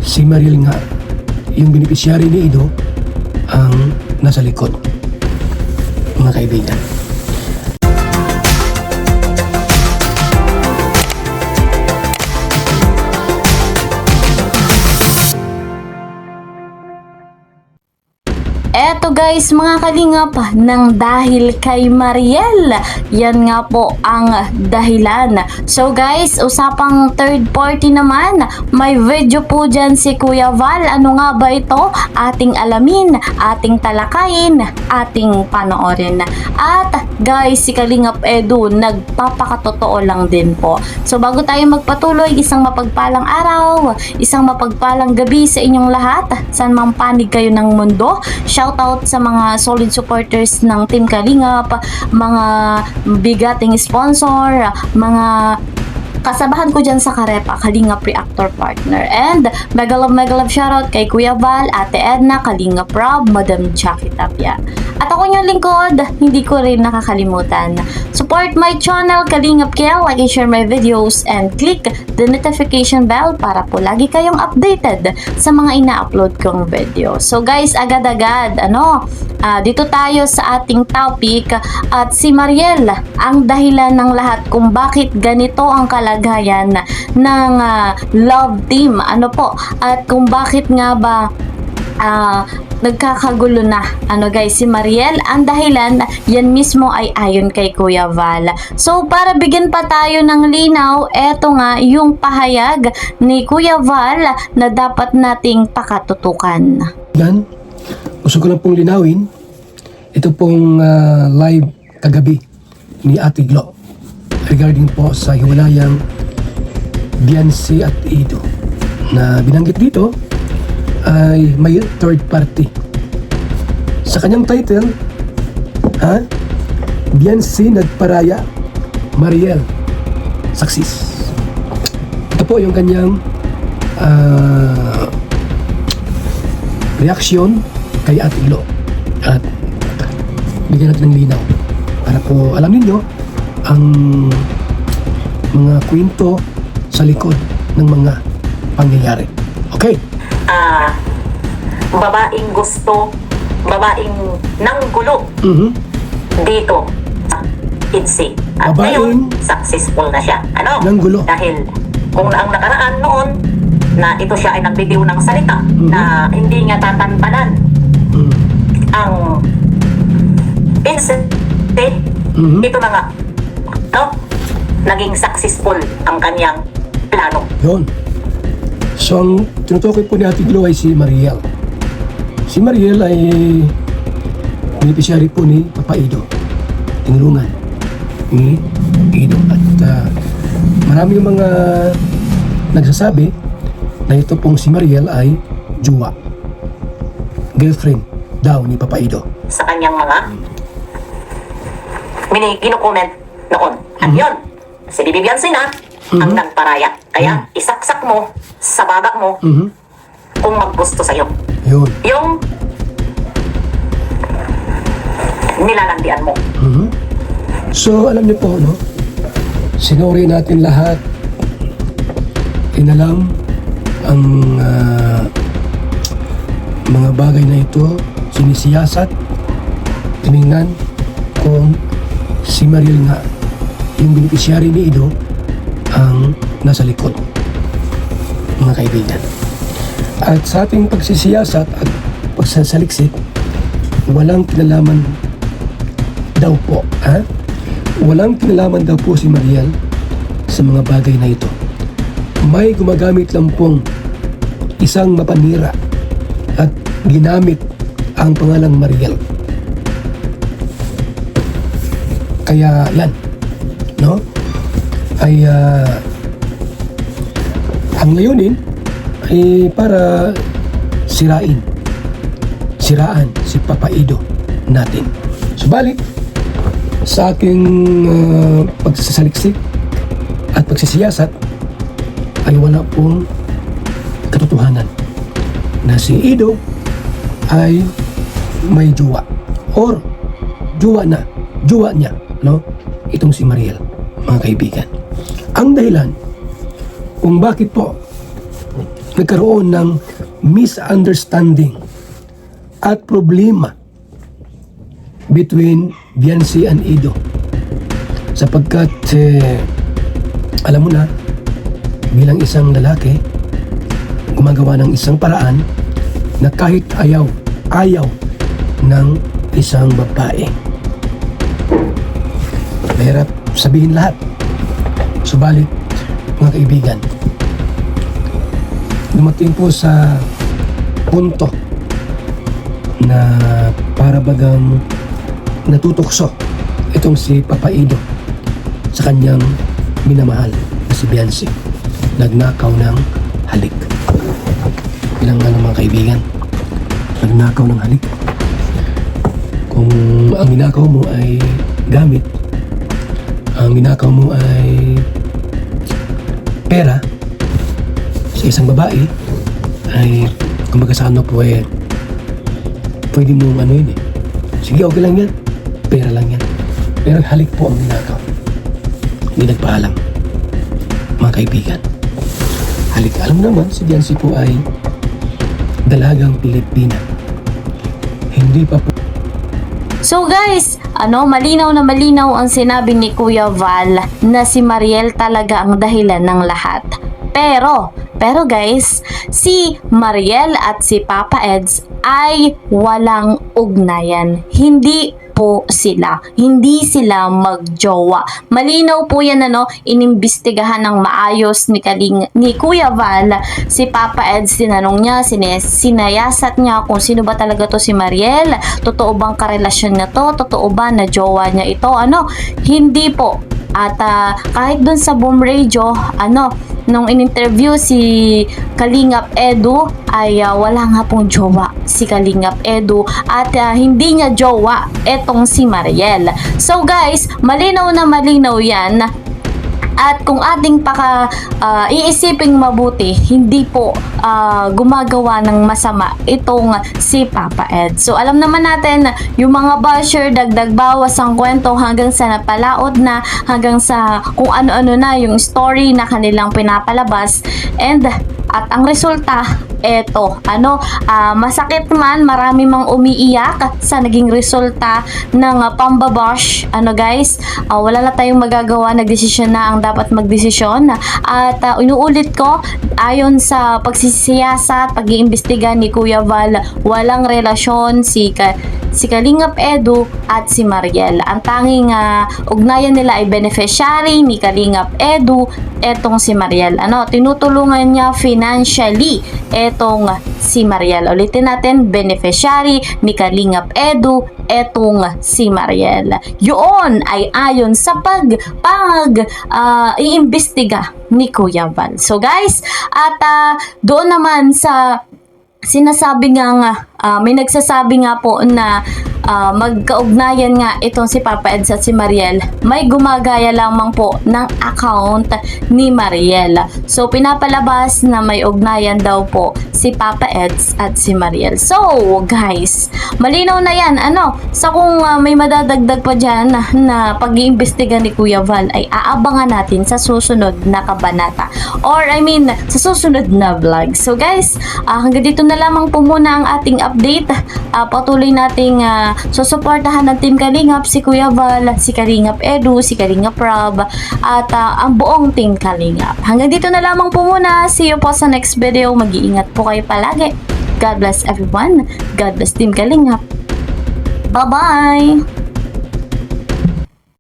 si Mariel nga, yung beneficiary ni Ido, ang nasa likod, mga kaibigan. Eto guys mga kalingap, nang dahil kay Mariel, yan nga po ang dahilan. So guys, usapang third party naman, may video po dyan si Kuya Val. Ano nga ba ito? Ating alamin, ating talakayin, ating panoorin. At guys, si Kalingap Edu, nagpapakatotoo lang din po. So bago tayo magpatuloy, isang mapagpalang araw, isang mapagpalang gabi sa inyong lahat, saan mang panig kayo ng mundo. Shoutout sa mga solid supporters ng Team Kalingap, mga bigating sponsor, mga kasabahan ko dyan sa Karepa, Kalingap Reactor Partner. And mega love shoutout kay Kuya Val, Ate Edna, Kalingap Rob, Madam Jackie Tapia. At ako yung lingkod, hindi ko rin nakakalimutan. Support my channel, Kalingap Kiel, like and share my videos, and click the notification bell para po lagi kayong updated sa mga ina-upload kong video. So guys, agad-agad, dito tayo sa ating topic, at si Mariel ang dahilan ng lahat kung bakit ganito ang kalagayan ng love team. At kung bakit nga ba nagkakagulo na. Guys, si Mariel, ang dahilan, yan mismo ay ayon kay Kuya Val. So, para bigyan pa tayo ng linaw, eto nga yung pahayag ni Kuya Val na dapat nating pakatutukan. Yan, gusto ko lang pong linawin, ito pong live kagabi ni Ate Glo regarding po sa hiwalayang Biancy at Ido na binanggit dito ay may third party. Sa kanyang title, Biancy nagparaya, Mariel success. Ito po yung kanyang reaksyon kay Ate Glo. At bigyan natin ng linaw para po alam ninyo ang mga kwento sa likod ng mga pangyayari. Okay? Babaeng gusto, babaeng nanggulo dito sa Itzy. At ngayon, successful na siya. Nanggulo. Dahil kung ang nakaraan noon na ito siya ay nagbibiw ng salita na hindi nga tatantanan ang incident, ito na nga, naging successful ang kanyang plano. Yun. So, ang tinutukoy po ni Ate Glo ay si Mariel. Si Mariel ay beneficiary po ni Papa Ido. Tinulungan ni Ido. At marami yung mga nagsasabi na ito pong si Mariel ay jowa, girlfriend daw ni Papa Ido. Sa kanyang mga gino-comment noon. At yun, si Bibi Biancy na ang nagparaya. Kaya isaksak mo sa babak mo kung maggusto sa'yo. Yun. Yung nilalandian mo. So, alam niyo po, sinuri natin lahat. Inalam ang mga bagay na ito, sinisiyasat, tinignan kung si Mariel nga, yung beneficiary ni Ido, ang nasa likod, mga kaibigan. At sa ating pagsisiyasat at pagsasaliksik, walang kinalaman daw po, walang kinalaman daw po si Mariel sa mga bagay na ito. May gumagamit lang pong isang mapanira at ginamit ang pangalang Mariel. Kaya yan, ay ang layunin ay para siraan si Papa Ido natin. Subalit, sa aking pagsasaliksik at pagsisiyasat ay wala pong katotohanan na si Ido ay may jowa or jowa niya, itong si Mariel, mga kaibigan. Ang dahilan kung bakit po nagkaroon ng misunderstanding at problema between Biancy and Ido. Sapagkat alam mo na, bilang isang lalaki, gumagawa ng isang paraan na kahit ayaw ng isang babae. Mahirap sabihin lahat. Subalit, mga kaibigan, dumating po sa punto na para bagang natutokso itong si Papa Ido sa kanyang minamahal na si Biancy. Nagnakaw ng halik. Ilang mga kaibigan, nagnakaw ng halik. Kung ang ninakaw mo ay gamit, ang ninakaw mo ay pera sa isang babae, ay kumbaga sa ano po pwede mong ano yun sige, okay lang yan, pera lang yan. Pero halik po ang ninakaw. Hindi nagpaalam, mga kaibigan. Halik, alam naman si Biancy po ay dalagang Pilipina. Hindi pa po. So guys, malinaw na malinaw ang sinabi ni Kuya Val na si Mariel talaga ang dahilan ng lahat. Pero guys, si Mariel at si Papa Eds ay walang ugnayan. Hindi sila magjowa. Malinaw po yan, inimbestigahan ng maayos ni Kuya Val. Si Papa Eds, tinanong niya, sinayasat niya kung sino ba talaga to si Mariel. Totoo bang karelasyon niya to? Totoo ba na jowa niya ito? Hindi po. At kahit dun sa Boom Radio, nung in-interview si Kalingap Edu, ay wala nga pong jowa si Kalingap Edu at hindi niya jowa etong si Mariel. So guys, malinaw na malinaw yan. At kung ating iisiping mabuti, hindi po gumagawa ng masama itong si Papa Ed. So alam naman natin, yung mga basher, dagdag bawas ang kwento hanggang sa napalaot na, hanggang sa kung ano-ano na yung story na kanilang pinapalabas. At ang resulta, eto, masakit man, marami mang umiiyak sa naging resulta ng pambabash. Guys, wala na tayong magagawa, nagdesisyon na ang dapat magdesisyon. At inuulit ko, ayon sa pagsisiyasat, pag-iimbestiga ni Kuya Val, walang relasyon si Kalingap Edu at si Mariel. Ang tanging ugnayan nila ay beneficiary ni Kalingap Edu, etong si Mariel. Tinutulungan niya financially etong si Mariel. Ulitin natin, beneficiary ni Kalingap Edu, etong si Mariel. Yun ay ayon sa iimbestiga ni Kuya Val. So guys, at doon naman sa sinasabi nga may nagsasabi nga po na magkaugnayan nga itong si Papa Eds at si Mariel, may gumagaya lamang po ng account ni Mariel. So pinapalabas na may ugnayan daw po si Papa Eds at si Mariel. So guys, malinaw na yan. So kung may madadagdag pa dyan na pag-iimbestiga ni Kuya Val, ay aabangan natin sa susunod na kabanata, or sa susunod na vlog. So guys, hanggang dito na lamang po muna ang ating update. Patuloy nating susuportahan ng Team Kalingap, si Kuya Val, si Kalingap Edu, si Kalingap Rob, at ang buong Team Kalingap. Hanggang dito na lamang po muna. See you po sa next video. Mag-iingat po kayo palagi. God bless everyone. God bless Team Kalingap. Bye-bye!